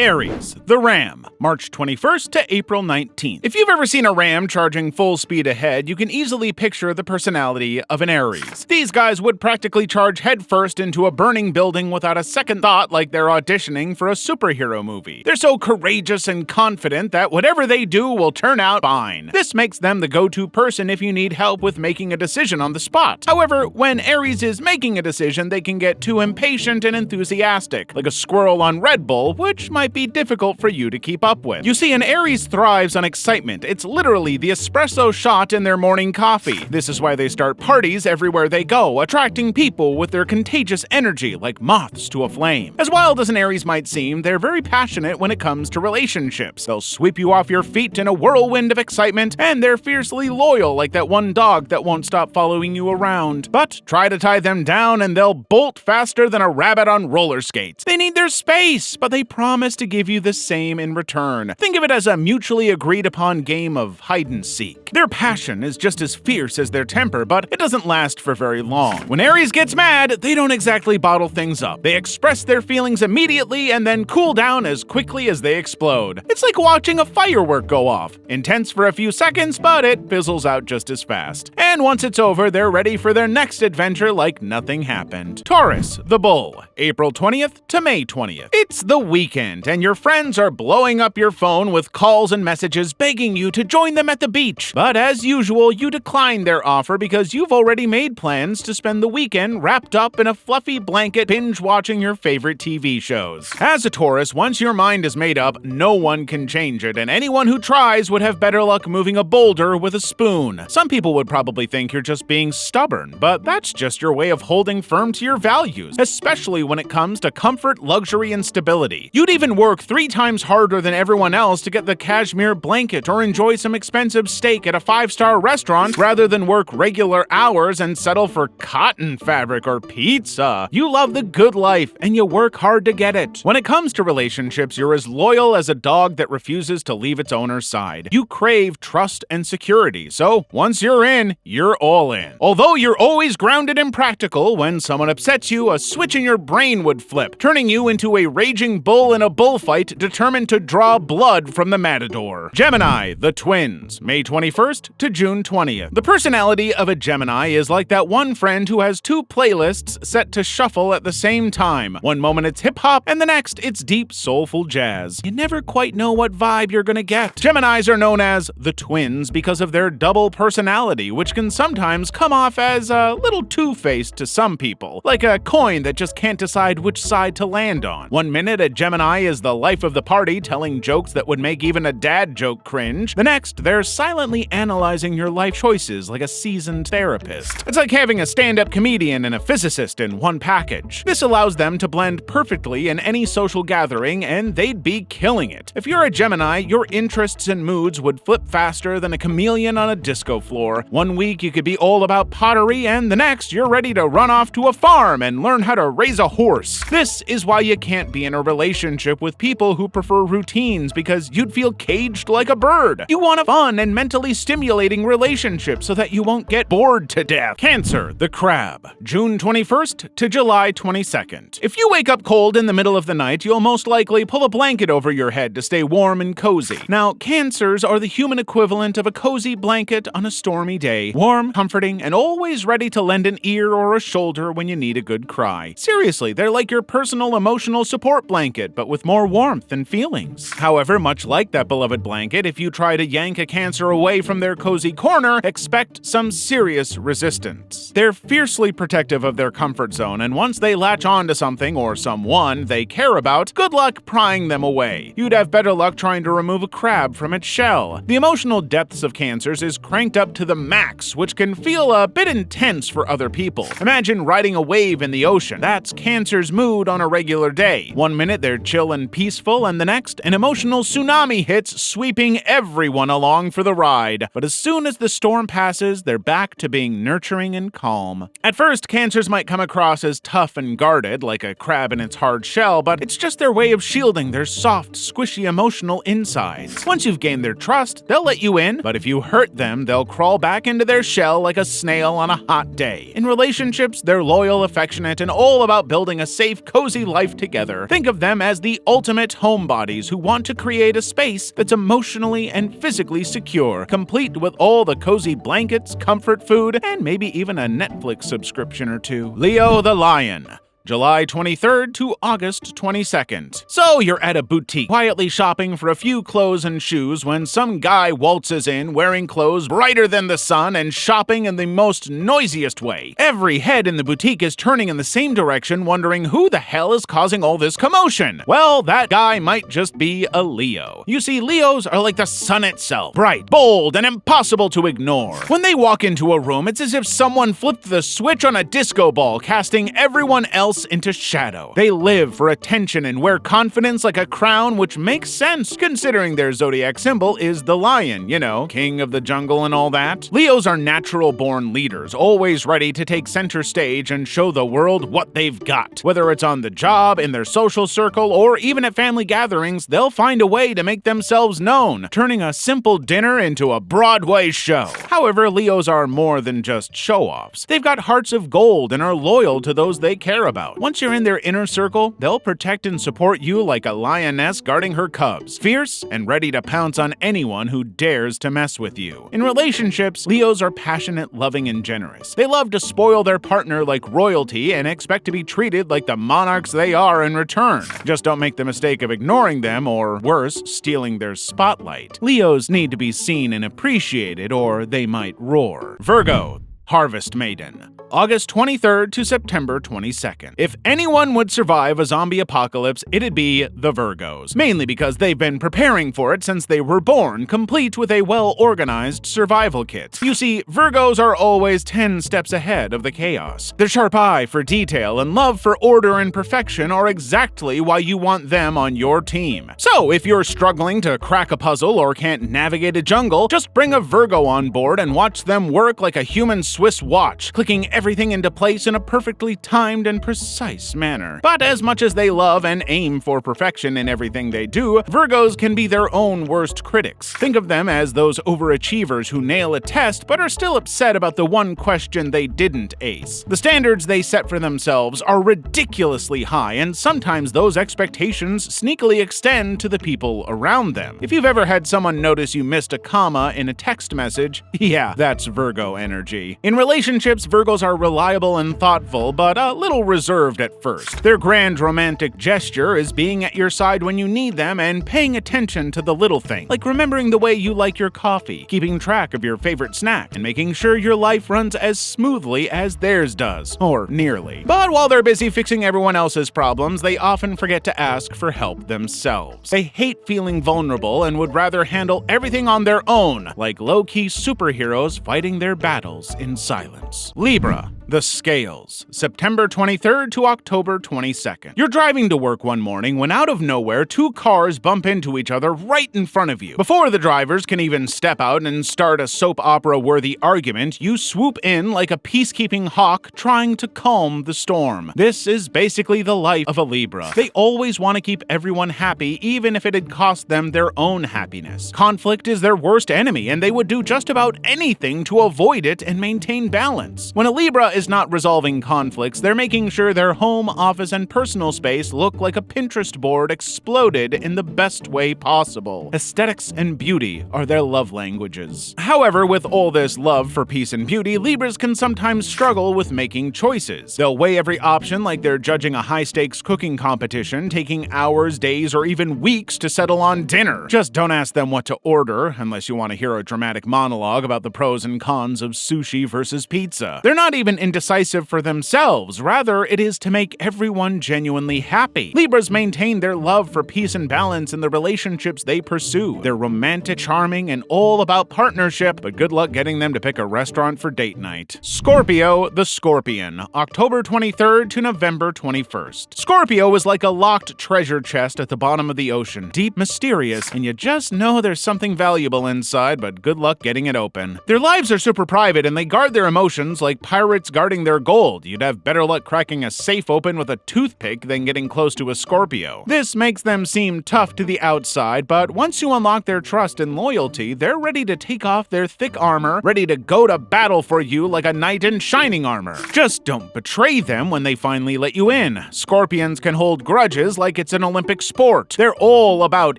Aries, the Ram, March 21st to April 19th. If you've ever seen a ram charging full speed ahead, you can easily picture the personality of an Aries. These guys would practically charge headfirst into a burning building without a second thought, like they're auditioning for a superhero movie. They're so courageous and confident that whatever they do will turn out fine. This makes them the go-to person if you need help with making a decision on the spot. However, when Aries is making a decision, they can get too impatient and enthusiastic, like a squirrel on Red Bull, which might be difficult for you to keep up with. You see, an Aries thrives on excitement. It's literally the espresso shot in their morning coffee. This is why they start parties everywhere they go, attracting people with their contagious energy like moths to a flame. As wild as an Aries might seem, they're very passionate when it comes to relationships. They'll sweep you off your feet in a whirlwind of excitement, and they're fiercely loyal like that one dog that won't stop following you around. But try to tie them down and they'll bolt faster than a rabbit on roller skates. They need their space, but they promise to give you the same in return. Think of it as a mutually agreed upon game of hide and seek. Their passion is just as fierce as their temper, but it doesn't last for very long. When Aries gets mad, they don't exactly bottle things up. They express their feelings immediately and then cool down as quickly as they explode. It's like watching a firework go off. Intense for a few seconds, but it fizzles out just as fast. And once it's over, they're ready for their next adventure like nothing happened. Taurus, the Bull, April 20th to May 20th. It's the weekend, and your friends are blowing up your phone with calls and messages begging you to join them at the beach. But as usual, you decline their offer because you've already made plans to spend the weekend wrapped up in a fluffy blanket binge-watching your favorite TV shows. As a Taurus, once your mind is made up, no one can change it, and anyone who tries would have better luck moving a boulder with a spoon. Some people would probably think you're just being stubborn, but that's just your way of holding firm to your values, especially when it comes to comfort, luxury, and stability. You'd even work 3 times harder than everyone else to get the cashmere blanket or enjoy some expensive steak at a 5-star restaurant rather than work regular hours and settle for cotton fabric or pizza. You love the good life and you work hard to get it. When it comes to relationships, you're as loyal as a dog that refuses to leave its owner's side. You crave trust and security, so once you're in, you're all in. Although you're always grounded and practical, when someone upsets you, a switch in your brain would flip, turning you into a raging bull in a bullfight determined to draw blood from the matador. Gemini, the Twins, May 21st to June 20th. The personality of a Gemini is like that one friend who has 2 playlists set to shuffle at the same time. One moment it's hip-hop, and the next it's deep, soulful jazz. You never quite know what vibe you're gonna get. Geminis are known as the Twins because of their double personality, which can sometimes come off as a little two-faced to some people, like a coin that just can't decide which side to land on. One minute, a Gemini is the life of the party, telling jokes that would make even a dad joke cringe. The next, they're silently analyzing your life choices like a seasoned therapist. It's like having a stand-up comedian and a physicist in one package. This allows them to blend perfectly in any social gathering, and they'd be killing it. If you're a Gemini, your interests and moods would flip faster than a chameleon on a disco floor. One week you could be all about pottery, and the next you're ready to run off to a farm and learn how to raise a horse. This is why you can't be in a relationship with people who prefer routines, because you'd feel caged like a bird. You want a fun and mentally stimulating relationship so that you won't get bored to death. Cancer, the Crab, June 21st to July 22nd. If you wake up cold in the middle of the night, you'll most likely pull a blanket over your head to stay warm and cozy. Now, Cancers are the human equivalent of a cozy blanket on a stormy day. Warm, comforting, and always ready to lend an ear or a shoulder when you need a good cry. Seriously, they're like your personal emotional support blanket, but with more warmth and feelings. However, much like that beloved blanket, if you try to yank a Cancer away from their cozy corner, expect some serious resistance. They're fiercely protective of their comfort zone, and once they latch on to something or someone they care about, good luck prying them away. You'd have better luck trying to remove a crab from its shell. The emotional depths of Cancers is cranked up to the max, which can feel a bit intense for other people. Imagine riding a wave in the ocean. That's Cancer's mood on a regular day. One minute they're chill and peaceful, and the next, an emotional tsunami hits, sweeping everyone along for the ride. But as soon as the storm passes, they're back to being nurturing and calm. At first, Cancers might come across as tough and guarded, like a crab in its hard shell, but it's just their way of shielding their soft, squishy emotional insides. Once you've gained their trust, they'll let you in, but if you hurt them, they'll crawl back into their shell like a snail on a hot day. In relationships, they're loyal, affectionate, and all about building a safe, cozy life together. Think of them as the ultimate homebodies who want to create a space that's emotionally and physically secure, complete with all the cozy blankets, comfort food, and maybe even a Netflix subscription or two. Leo the Lion, July 23rd to August 22nd. So you're at a boutique, quietly shopping for a few clothes and shoes when some guy waltzes in wearing clothes brighter than the sun and shopping in the most noisiest way. Every head in the boutique is turning in the same direction, wondering who the hell is causing all this commotion. Well, that guy might just be a Leo. You see, Leos are like the sun itself, bright, bold, and impossible to ignore. When they walk into a room, it's as if someone flipped the switch on a disco ball, casting everyone else into shadow. They live for attention and wear confidence like a crown, which makes sense considering their zodiac symbol is the lion, you know, king of the jungle and all that. Leos are natural-born leaders, always ready to take center stage and show the world what they've got. Whether it's on the job, in their social circle, or even at family gatherings, they'll find a way to make themselves known, turning a simple dinner into a Broadway show. However, Leos are more than just show-offs. They've got hearts of gold and are loyal to those they care about. Once you're in their inner circle, they'll protect and support you like a lioness guarding her cubs, fierce and ready to pounce on anyone who dares to mess with you. In relationships, Leos are passionate, loving, and generous. They love to spoil their partner like royalty and expect to be treated like the monarchs they are in return. Just don't make the mistake of ignoring them or, worse, stealing their spotlight. Leos need to be seen and appreciated or they might roar. Virgo, Harvest Maiden, August 23rd to September 22nd. If anyone would survive a zombie apocalypse, it'd be the Virgos, mainly because they've been preparing for it since they were born, complete with a well-organized survival kit. You see, Virgos are always 10 steps ahead of the chaos. Their sharp eye for detail and love for order and perfection are exactly why you want them on your team. So, if you're struggling to crack a puzzle or can't navigate a jungle, just bring a Virgo on board and watch them work like a human Swiss watch, clicking everything into place in a perfectly timed and precise manner. But as much as they love and aim for perfection in everything they do, Virgos can be their own worst critics. Think of them as those overachievers who nail a test but are still upset about the one question they didn't ace. The standards they set for themselves are ridiculously high, and sometimes those expectations sneakily extend to the people around them. If you've ever had someone notice you missed a comma in a text message, yeah, that's Virgo energy. In relationships, Virgos are reliable and thoughtful, but a little reserved at first. Their grand romantic gesture is being at your side when you need them and paying attention to the little thing, like remembering the way you like your coffee, keeping track of your favorite snack, and making sure your life runs as smoothly as theirs does, or nearly. But while they're busy fixing everyone else's problems, they often forget to ask for help themselves. They hate feeling vulnerable and would rather handle everything on their own, like low-key superheroes fighting their battles in silence. Libra, the Scales, September 23rd to October 22nd. You're driving to work one morning when out of nowhere, two cars bump into each other right in front of you. Before the drivers can even step out and start a soap opera-worthy argument, you swoop in like a peacekeeping hawk trying to calm the storm. This is basically the life of a Libra. They always want to keep everyone happy, even if it had cost them their own happiness. Conflict is their worst enemy, and they would do just about anything to avoid it and maintain balance. When a Libra is not resolving conflicts, they're making sure their home, office, and personal space look like a Pinterest board exploded in the best way possible. Aesthetics and beauty are their love languages. However, with all this love for peace and beauty, Libras can sometimes struggle with making choices. They'll weigh every option like they're judging a high-stakes cooking competition, taking hours, days, or even weeks to settle on dinner. Just don't ask them what to order, unless you want to hear a dramatic monologue about the pros and cons of sushi versus pizza. They're not even indecisive for themselves, rather it is to make everyone genuinely happy. Libras maintain their love for peace and balance in the relationships they pursue. They're romantic, charming, and all about partnership, but good luck getting them to pick a restaurant for date night. Scorpio, the Scorpion, October 23rd to November 21st. Scorpio is like a locked treasure chest at the bottom of the ocean, deep, mysterious, and you just know there's something valuable inside, but good luck getting it open. Their lives are super private and they guard their emotions like pirates terrorists guarding their gold. You'd have better luck cracking a safe open with a toothpick than getting close to a Scorpio. This makes them seem tough to the outside, but once you unlock their trust and loyalty, they're ready to take off their thick armor, ready to go to battle for you like a knight in shining armor. Just don't betray them when they finally let you in. Scorpions can hold grudges like it's an Olympic sport. They're all about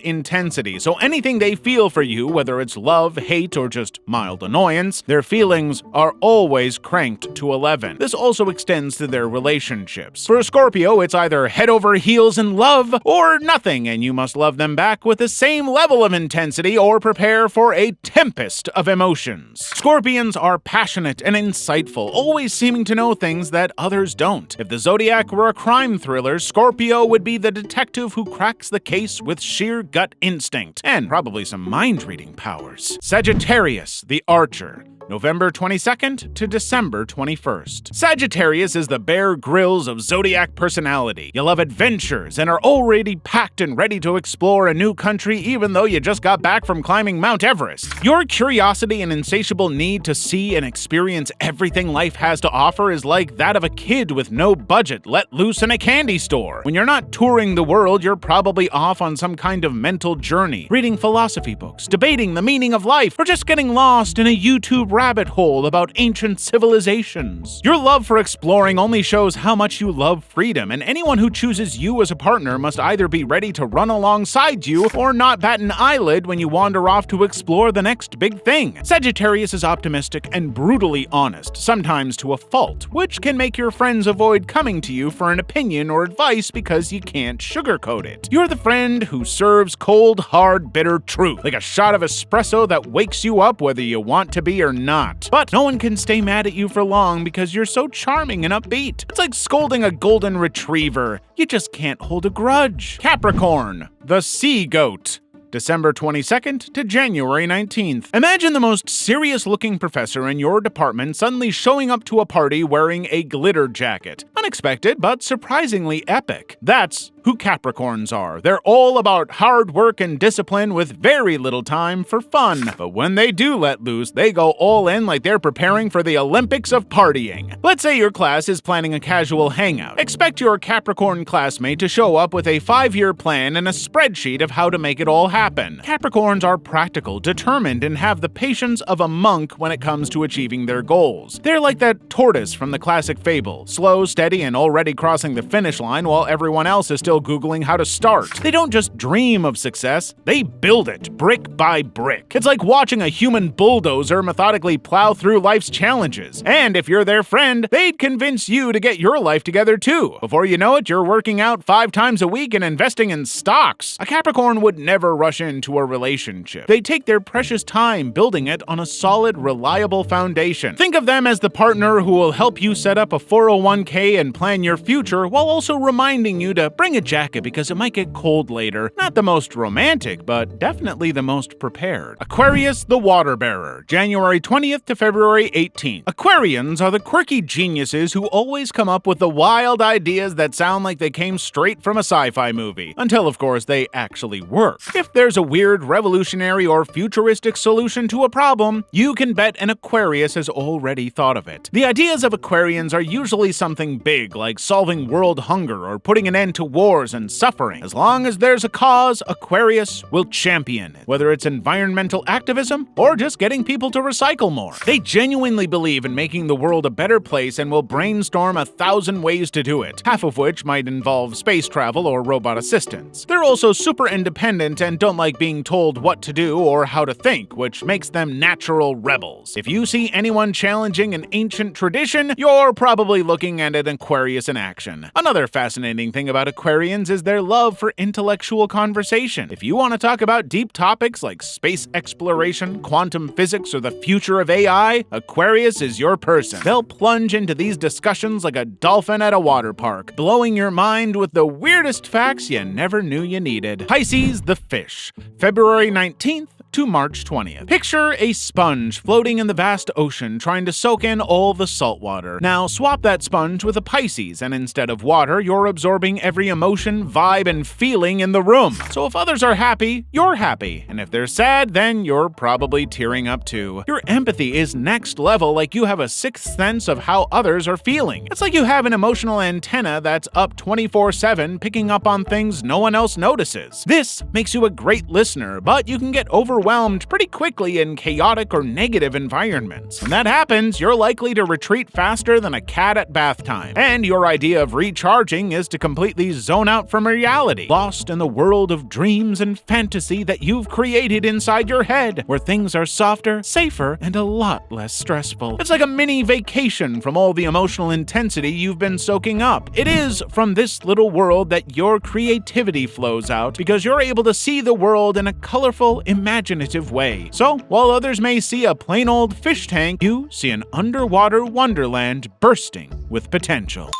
intensity, so anything they feel for you, whether it's love, hate, or just mild annoyance, their feelings are always cranked to 11. This also extends to their relationships. For a Scorpio, it's either head over heels in love or nothing, and you must love them back with the same level of intensity or prepare for a tempest of emotions. Scorpions are passionate and insightful, always seeming to know things that others don't. If the Zodiac were a crime thriller, Scorpio would be the detective who cracks the case with sheer gut instinct, and probably some mind-reading powers. Sagittarius, the Archer. November 22nd to December 21st. Sagittarius is the Bear Grylls of Zodiac personality. You love adventures and are already packed and ready to explore a new country even though you just got back from climbing Mount Everest. Your curiosity and insatiable need to see and experience everything life has to offer is like that of a kid with no budget let loose in a candy store. When you're not touring the world, you're probably off on some kind of mental journey, reading philosophy books, debating the meaning of life, or just getting lost in a YouTube rabbit hole about ancient civilizations. Your love for exploring only shows how much you love freedom, and anyone who chooses you as a partner must either be ready to run alongside you or not bat an eyelid when you wander off to explore the next big thing. Sagittarius is optimistic and brutally honest, sometimes to a fault, which can make your friends avoid coming to you for an opinion or advice because you can't sugarcoat it. You're the friend who serves cold, hard, bitter truth, like a shot of espresso that wakes you up whether you want to be or not. But no one can stay mad at you for long because you're so charming and upbeat. It's like scolding a golden retriever. You just can't hold a grudge. Capricorn, the Sea Goat. December 22nd to January 19th. Imagine the most serious-looking professor in your department suddenly showing up to a party wearing a glitter jacket. Unexpected, but surprisingly epic. That's who Capricorns are. They're all about hard work and discipline with very little time for fun. But when they do let loose, they go all in like they're preparing for the Olympics of partying. Let's say your class is planning a casual hangout. Expect your Capricorn classmate to show up with a 5-year plan and a spreadsheet of how to make it all happen. Capricorns are practical, determined, and have the patience of a monk when it comes to achieving their goals. They're like that tortoise from the classic fable, slow, steady, and already crossing the finish line while everyone else is still Googling how to start. They don't just dream of success, they build it brick by brick. It's like watching a human bulldozer methodically plow through life's challenges. And if you're their friend, they'd convince you to get your life together too. Before you know it, you're working out 5 times a week and investing in stocks. A Capricorn would never rush into a relationship. They take their precious time building it on a solid, reliable foundation. Think of them as the partner who will help you set up a 401k and plan your future while also reminding you to bring a jacket because it might get cold later. Not the most romantic, but definitely the most prepared. Aquarius, the water bearer, January 20th to February 18th. Aquarians are the quirky geniuses who always come up with the wild ideas that sound like they came straight from a sci-fi movie. Until, of course, they actually work. If there's a weird, revolutionary, or futuristic solution to a problem, you can bet an Aquarius has already thought of it. The ideas of Aquarians are usually something big, like solving world hunger or putting an end to wars and suffering. As long as there's a cause, Aquarius will champion it, whether it's environmental activism or just getting people to recycle more. They genuinely believe in making the world a better place and will brainstorm 1,000 ways to do it, half of which might involve space travel or robot assistance. They're also super independent and don't like being told what to do or how to think, which makes them natural rebels. If you see anyone challenging an ancient tradition, you're probably looking at an Aquarius in action. Another fascinating thing about Aquarians is their love for intellectual conversation. If you want to talk about deep topics like space exploration, quantum physics, or the future of AI, Aquarius is your person. They'll plunge into these discussions like a dolphin at a water park, blowing your mind with the weirdest facts you never knew you needed. Pisces, the fish, February 19th to March 20th. Picture a sponge floating in the vast ocean trying to soak in all the salt water. Now swap that sponge with a Pisces, and instead of water, you're absorbing every emotion, vibe, and feeling in the room. So if others are happy, you're happy. And if they're sad, then you're probably tearing up too. Your empathy is next level, like you have a sixth sense of how others are feeling. It's like you have an emotional antenna that's up 24/7, picking up on things no one else notices. This makes you a great listener, but you can get overwhelmed pretty quickly in chaotic or negative environments. When that happens, you're likely to retreat faster than a cat at bath time. And your idea of recharging is to completely zone out from reality, lost in the world of dreams and fantasy that you've created inside your head, where things are softer, safer, and a lot less stressful. It's like a mini vacation from all the emotional intensity you've been soaking up. It is from this little world that your creativity flows out, because you're able to see the world in a colorful, imaginative way. So, while others may see a plain old fish tank, you see an underwater wonderland bursting with potential.